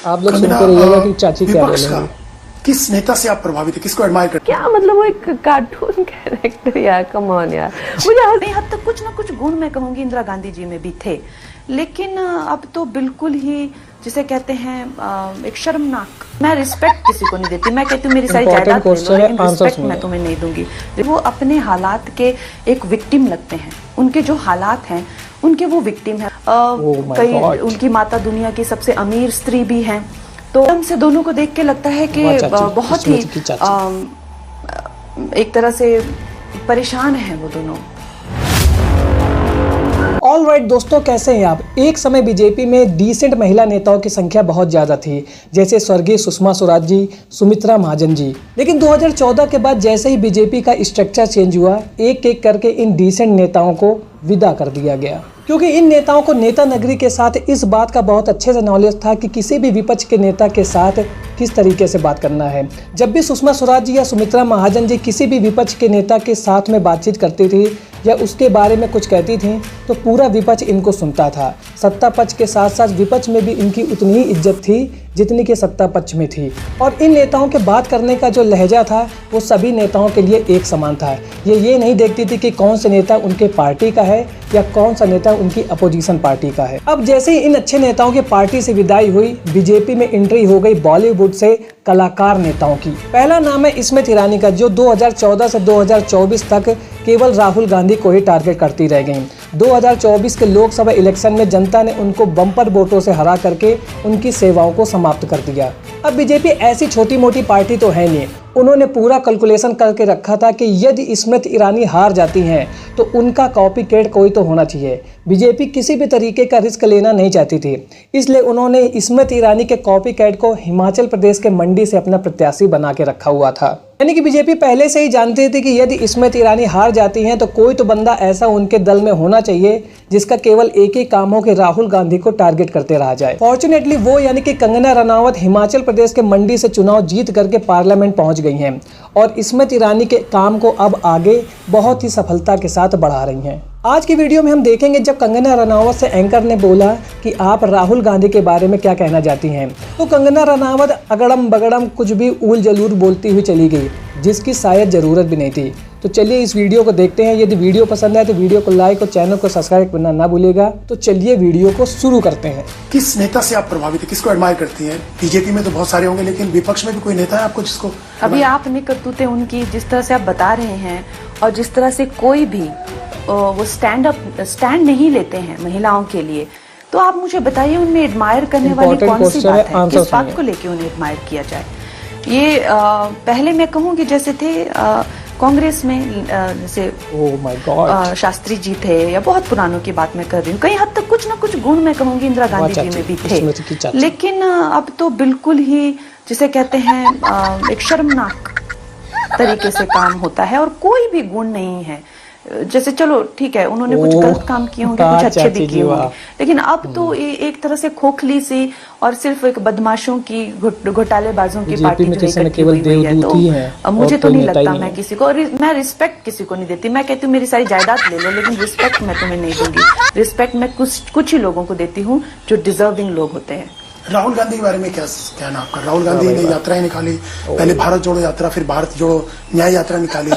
आप लोग सुनते रहिएगा कि चाची क्या विपक्ष का बोलेंगी। किस नेता से आप प्रभावित है, किसको एडमायर करते क्या मतलब वो एक कार्टून कैरेक्टर यार, कम ऑन यार। मुझे हद तक कुछ ना कुछ गुण मैं कहूंगी इंदिरा गांधी जी में भी थे, लेकिन अब तो बिल्कुल ही जिसे कहते हैं एक शर्मनाक। मैं रिस्पेक्ट किसी को नहीं देती, मैं कहती हूँ मेरी सारी जायदाद ले लो, लेकिन रिस्पेक्ट मैं तुम्हें नहीं दूंगी। वो अपने हालात के एक विक्टिम लगते हैं, उनके जो हालात हैं उनके वो विक्टिम है। कई उनकी माता दुनिया की सबसे अमीर स्त्री भी हैं, तो हमसे दोनों को देख के लगता है कि बहुत ही एक तरह से परेशान हैं वो दोनों। ऑल राइट दोस्तों, कैसे हैं आप। एक समय बीजेपी में डिसेंट महिला नेताओं की संख्या बहुत ज़्यादा थी, जैसे स्वर्गीय सुषमा स्वराज जी, सुमित्रा महाजन जी। लेकिन 2014 के बाद जैसे ही बीजेपी का स्ट्रक्चर चेंज हुआ, एक एक करके इन डिसेंट नेताओं को विदा कर दिया गया, क्योंकि इन नेताओं को नेता नगरी के साथ इस बात का बहुत अच्छे से नॉलेज था कि किसी भी विपक्ष के नेता के साथ किस तरीके से बात करना है। जब भी सुषमा स्वराज जी या सुमित्रा महाजन जी किसी भी विपक्ष के नेता के साथ में बातचीत करती थी या उसके बारे में कुछ कहती थी, तो पूरा विपक्ष इनको सुनता था। सत्ता पक्ष के साथ साथ विपक्ष में भी इनकी उतनी ही इज्जत थी जितनी कि सत्ता पक्ष में थी। और इन नेताओं के बात करने का जो लहजा था वो सभी नेताओं के लिए एक समान था। ये नहीं देखती थी कि कौन सा नेता उनके पार्टी का है या कौन सा नेता उनकी अपोजिशन पार्टी का है। अब जैसे ही इन अच्छे नेताओं की पार्टी से विदाई हुई, बीजेपी में एंट्री हो गई बॉलीवुड से कलाकार नेताओं की। पहला नाम है स्मृति ईरानी का, जो 2014 से 2024 तक केवल राहुल गांधी को ही टारगेट करती रह गई। 2024 के लोकसभा इलेक्शन में जनता ने उनको बम्पर वोटों से हरा करके उनकी सेवाओं को समाप्त कर दिया। अब बीजेपी ऐसी छोटी मोटी पार्टी तो है नहीं, उन्होंने पूरा कैलकुलेशन करके रखा था कि यदि स्मृति ईरानी हार जाती हैं तो उनका कॉपी कैट कोई तो होना चाहिए। बीजेपी किसी भी तरीके का रिस्क लेना नहीं चाहती थी, इसलिए उन्होंने स्मृति ईरानी के कॉपी कैट को हिमाचल प्रदेश के मंडी से अपना प्रत्याशी बना के रखा हुआ था। यानी कि बीजेपी पहले से ही जानती थी कि यदि स्मृति ईरानी हार जाती हैं तो कोई तो बंदा ऐसा उनके दल में होना चाहिए जिसका केवल एक ही काम हो कि राहुल गांधी को टारगेट करते रहा जाए। फॉर्चुनेटली वो यानी कि कंगना रनावत हिमाचल प्रदेश के मंडी से चुनाव जीत करके पार्लियामेंट पहुंच गई हैं और स्मृति ईरानी के काम को अब आगे बहुत ही सफलता के साथ बढ़ा रही हैं। आज की वीडियो में हम देखेंगे जब कंगना रनावत से एंकर ने बोला कि आप राहुल गांधी के बारे में क्या कहना चाहती हैं, तो कंगना रनावत अगड़म बगड़म कुछ भी ऊल जलूल बोलती हुई चली गई, जिसकी शायद ज़रूरत भी नहीं थी। तो चलिए इस वीडियो को देखते हैं। यदि वीडियो पसंद आए तो वीडियो को लाइक और चैनल को सब्सक्राइब करना ना भूलिएगा। तो चलिए वीडियो को शुरू करते हैं। किस नेता से आप प्रभावित है, किसको एडमायर करती हैं? बीजेपी में तो बहुत सारे होंगे, लेकिन विपक्ष में भी कोई नेता है आपको जिसको? अभी आपने करतूतें उनकी जिस तरह से आप बता रहे हैं और जिस तरह से कोई भी वो स्टैंड नहीं लेते हैं महिलाओं के लिए, तो आप मुझे बताइए उनमें एडमायर करने वाली कौन सी बात है, किस बात को लेके उन्हें एडमायर किया जाए। ये पहले मैं कहूँगी जैसे थे कांग्रेस में, जैसे शास्त्री जी थे, या बहुत पुरानों की बात मैं कर रही हूँ। कई हद तक कुछ ना कुछ गुण मैं कहूँगी इंदिरा गांधी जी में भी थे, लेकिन अब तो बिल्कुल ही जिसे कहते हैं एक शर्मनाक तरीके से काम होता है और कोई भी गुण नहीं है। जैसे चलो ठीक है, उन्होंने कुछ गलत काम किए होंगे, कुछ अच्छे भी किए होंगे, लेकिन अब तो एक तरह से खोखली सी और सिर्फ एक बदमाशों की घोटालेबाजों की पार्टी जो इकट्ठी हुई है। तो मुझे तो नहीं लगता मैं किसी को, और मैं रिस्पेक्ट किसी को नहीं देती। मैं कहती हूँ मेरी सारी जायदाद ले लो, लेकिन रिस्पेक्ट मैं तुम्हें नहीं दूंगी। रिस्पेक्ट मैं कुछ ही लोगों को देती हूँ जो डिजर्विंग लोग होते हैं। राहुल गांधी के बारे में क्या कहना आपका? राहुल गांधी ने यात्राएं निकाली, पहले भारत जोड़ो यात्रा, फिर भारत जोड़ो न्याय यात्रा निकाली,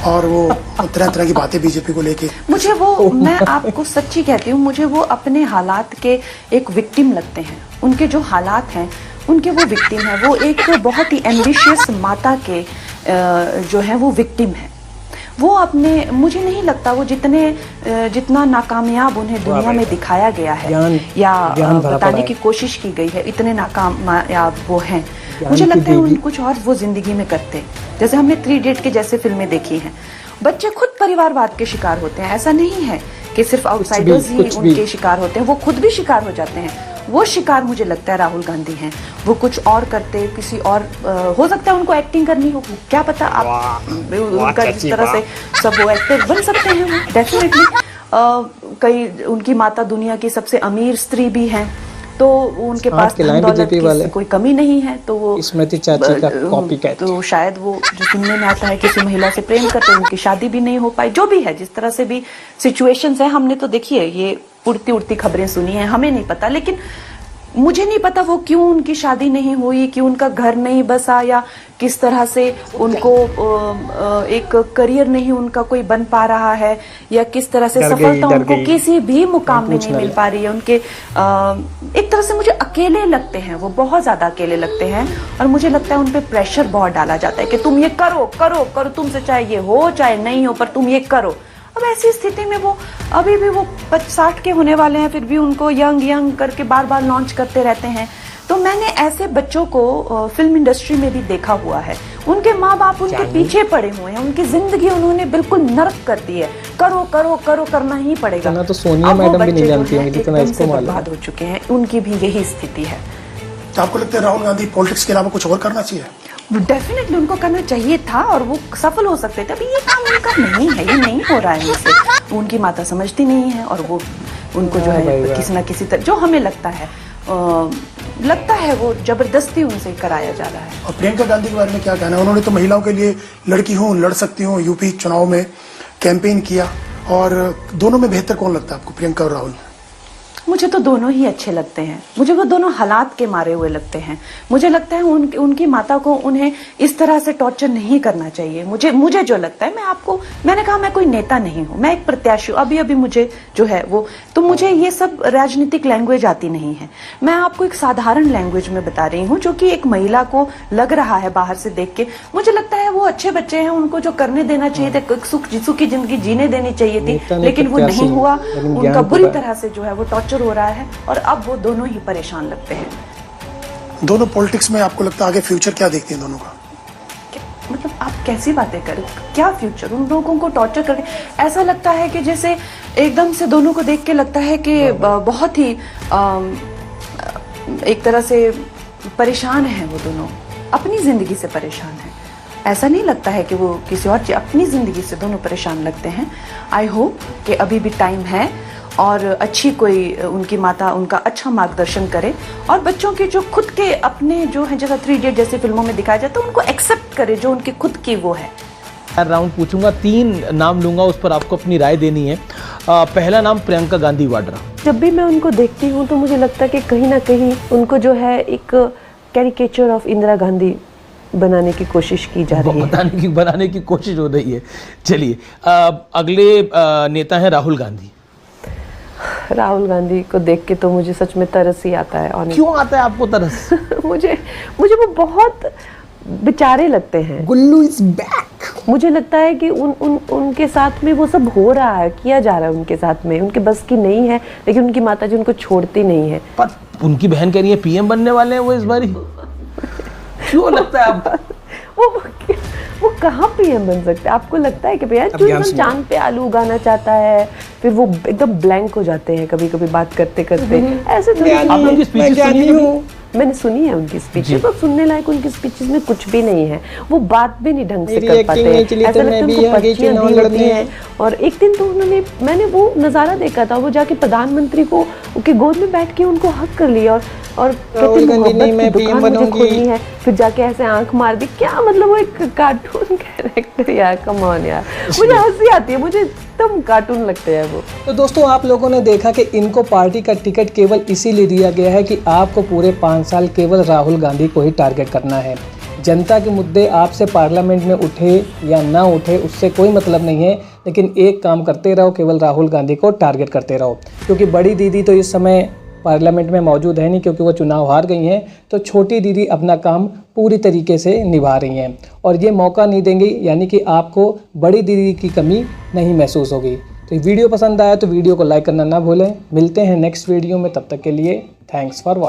और वो तरह तरह की बातें बीजेपी को लेके। मुझे वो, मैं आपको सच्ची कहती हूँ, मुझे वो अपने हालात के एक विक्टिम लगते हैं। उनके जो हालात हैं उनके वो विक्टिम है। वो एक बहुत ही एम्बिशियस माता के जो है वो विक्टिम है। वो अपने, मुझे नहीं लगता वो जितना नाकामयाब उन्हें दुनिया में दिखाया गया है या बताने की कोशिश की गई है, इतने नाकामयाब वो हैं। मुझे लगता है उन कुछ और वो जिंदगी में करते। जैसे हमने 3 इडियट के जैसे फिल्में देखी हैं, बच्चे खुद परिवारवाद के शिकार होते हैं। ऐसा नहीं है कि सिर्फ आउटसाइडर्स ही उनके शिकार होते हैं, वो खुद भी शिकार हो जाते हैं। वो शिकार मुझे लगता है राहुल गांधी हैं। वो कुछ और करते, किसी और हो सकता है उनको एक्टिंग करनी हो, क्या पता। आप उनका जिस तरह से सब वो एक्टर बन सकते हैं डेफिनेटली। कई उनकी माता दुनिया की सबसे अमीर स्त्री भी हैं, तो उनके पास धन दौलत की कोई कमी नहीं है। तो वो स्मृति चाची का कॉपीकैट, तो शायद वो जो सुनने में आता है किसी महिला से प्रेम करते, उनकी शादी भी नहीं हो पाई। जो भी है, जिस तरह से भी सिचुएशंस है, हमने तो देखिए ये उड़ती उड़ती खबरें सुनी है, हमें नहीं पता। लेकिन मुझे नहीं पता वो क्यों उनकी शादी नहीं हुई, क्यों उनका घर नहीं बसा, या किस तरह से उनको एक करियर नहीं उनका कोई बन पा रहा है, या किस तरह से सफलता उनको किसी भी मुकाम में नहीं मिल पा रही है। उनके एक तरह से मुझे अकेले लगते हैं, वो बहुत ज्यादा अकेले लगते हैं, और मुझे लगता है उन पे प्रेशर बहुत डाला जाता है कि तुम ये करो करो करो, तुमसे चाहे ये हो चाहे नहीं हो, पर तुम ये करो। अब ऐसी स्थिति में वो अभी भी वो 60 के होने वाले हैं, फिर भी उनको यंग यंग करके बार बार लॉन्च करते रहते हैं। तो मैंने ऐसे बच्चों को फिल्म इंडस्ट्री में भी देखा हुआ है, उनके माँ बाप उनके पीछे पड़े हुए हैं, उनकी जिंदगी उन्होंने बिल्कुल नरक कर दी है, करो करो करो करना ही पड़ेगा। तो सोनिया मैडम भी नहीं जानती होंगी जितना इसको मालूम। बर्बाद हो चुके हैं, उनकी भी यही स्थिति है। तो आपको लगता है राहुल गांधी पॉलिटिक्स के अलावा कुछ और करना चाहिए? डेफिनेटली उनको करना चाहिए था, और वो सफल हो सकते थे। अभी ये काम उनका नहीं है, ये नहीं हो रहा है उनसे। उनकी माता समझती नहीं है, और वो उनको जो है किसी ना किसी तरह, जो हमें लगता है वो जबरदस्ती उनसे कराया जा रहा है। और प्रियंका गांधी के बारे में क्या कहना है? उन्होंने तो महिलाओं के लिए लड़की हूँ लड़ सकती हूँ यूपी चुनाव में कैंपेन किया, और दोनों में बेहतर कौन लगता है आपको, प्रियंका और राहुल? मुझे तो दोनों ही अच्छे लगते हैं, मुझे वो दोनों हालात के मारे हुए लगते हैं। मुझे लगता है उनकी माता को उन्हें इस तरह से टॉर्चर नहीं करना चाहिए। मुझे जो लगता है, मैंने कहा मैं कोई नेता नहीं हूँ, मैं एक प्रत्याशी हूँ। अभी मुझे जो है वो, तो मुझे ये सब राजनीतिक लैंग्वेज आती नहीं है। मैं आपको एक साधारण लैंग्वेज में बता रही हूँ, जो कि एक महिला को लग रहा है बाहर से देख के। मुझे लगता है वो अच्छे बच्चे हैं, उनको जो करने देना चाहिए था, सुखी जिंदगी जीने देनी चाहिए थी, लेकिन वो नहीं हुआ। उनका बुरी तरह से जो है वो टॉर्चर हो रहा है, और अब वो दोनों ही परेशान लगते हैं। दोनों पॉलिटिक्स में आपको लगता है आगे फ्यूचर क्या देखते हैं दोनों का? मतलब आप कैसी बातें करें, क्या फ्यूचर? उन लोगों को टॉर्चर करके ऐसा लगता है कि जैसे एकदम से दोनों को देख के लगता है कि बहुत ही एक तरह से परेशान है वो दोनों, अपनी जिंदगी से परेशान है। ऐसा नहीं लगता है कि वो किसी और अपनी जिंदगी से दोनों परेशान लगते हैं। आई होप कि अभी भी टाइम है, और अच्छी कोई उनकी माता उनका अच्छा मार्गदर्शन करे, और बच्चों के जो खुद के अपने जो है, जैसा 3 इडियट जैसे फिल्मों में दिखाया जाता है, उनको एक्सेप्ट करे जो उनकी खुद की वो है। राउंड पूछूंगा, 3 नाम लूंगा, उस पर आपको अपनी राय देनी है। पहला नाम प्रियंका गांधी वाड्रा। जब भी मैं उनको देखती हूँ तो मुझे लगता है कि कहीं ना कहीं उनको जो है एक कैरिकेचर ऑफ इंदिरा गांधी बनाने की कोशिश की जा रही है। बनाने की कोशिश हो रही है। चलिए, अगले नेता हैं राहुल गांधी। राहुल गांधी को देख के तो मुझे सच में तरस ही आता है। और क्यों आता है आपको तरस? मुझे वो बहुत बेचारे लगते हैं। गुल्लू इज बैक। मुझे लगता है कि उनके साथ में वो सब हो रहा है, किया जा रहा है उनके साथ में, उनके बस की नहीं है, लेकिन उनकी माताजी उनको छोड़ती नहीं है। पर उनकी बहन कह रही है पीएम बनने वाले हैं वो इस बारी। क्यों लगता है आपको? वो कहाँ पीएम बन सकते हैं? आपको लगता है कि भैया जो चांद पे आलू उगाना चाहता है, फिर वो एकदम ब्लैंक हो जाते हैं कभी कभी बात करते करते। ऐसे तो आप उनकी स्पीचेस सुनी है? मैंने सुनी है उनकी स्पीचेस, तो सुनने लायक उनकी स्पीचेस में कुछ भी नहीं है। वो बात भी नहीं ढंग से कर पाते हैं, ऐसा लगता है उनको पर्चियां दी होती हैं। और एक दिन तो मैंने वो नज़ारा देखा था, वो जाके प्रधानमंत्री को उनके गोद में बैठ के उनको हक कर लिया, और कहते मोहब्बत की दुकान मुझे खोलनी है, फिर जाके ऐसे आंख मार दी। क्या मतलब, वो एक कार्टून कैरेक्टर यार, कम ऑन यार, मुझे हंसी आती है, मुझे एकदम कार्टून लगते हैं वो। तो दोस्तों, आप लोगों ने देखा कि इनको पार्टी का टिकट केवल इसीलिए दिया गया है कि आपको पूरे 5 साल केवल राहुल गांधी को ही टारगेट करना है। जनता के मुद्दे आपसे पार्लियामेंट में उठे या ना उठे उससे कोई मतलब नहीं है, लेकिन एक काम करते रहो, केवल राहुल गांधी को टारगेट करते रहो। क्योंकि बड़ी दीदी तो इस समय पार्लियामेंट में मौजूद है नहीं, क्योंकि वो चुनाव हार गई हैं, तो छोटी दीदी अपना काम पूरी तरीके से निभा रही हैं, और ये मौका नहीं देंगी, यानी कि आपको बड़ी दीदी की कमी नहीं महसूस होगी। तो ये वीडियो पसंद आया तो वीडियो को लाइक करना ना भूलें। मिलते हैं नेक्स्ट वीडियो में, तब तक के लिए थैंक्स फॉर वॉचिंग।